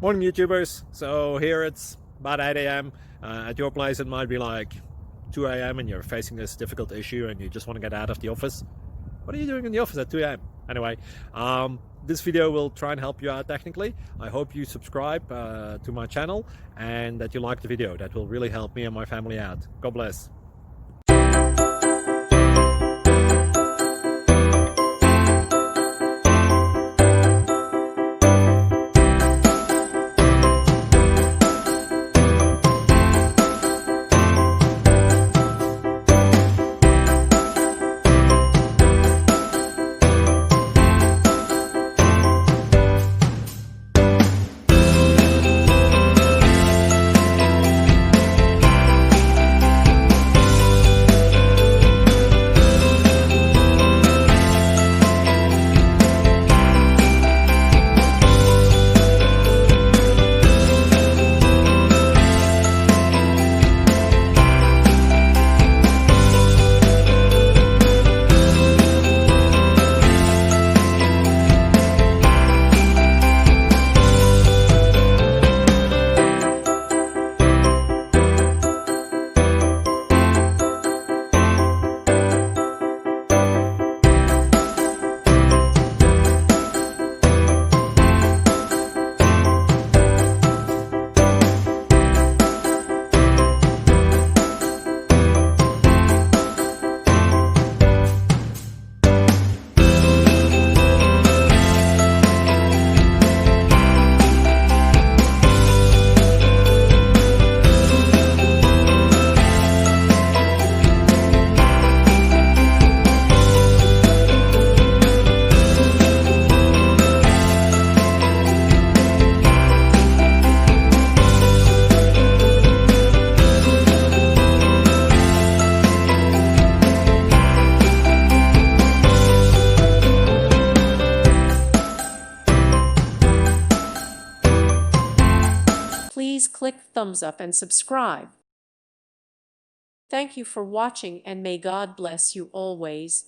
Morning, YouTubers. So here it's about 8 a.m. At your place, it might be like 2 a.m. and you're facing this difficult issue and you just want to get out of the office. What are you doing in the office at 2 a.m.? Anyway, this video will try and help you out technically. I hope you subscribe to my channel and that you like the video. That will really help me and my family out. God bless. Please click thumbs up and subscribe. Thank you for watching and may God bless you always.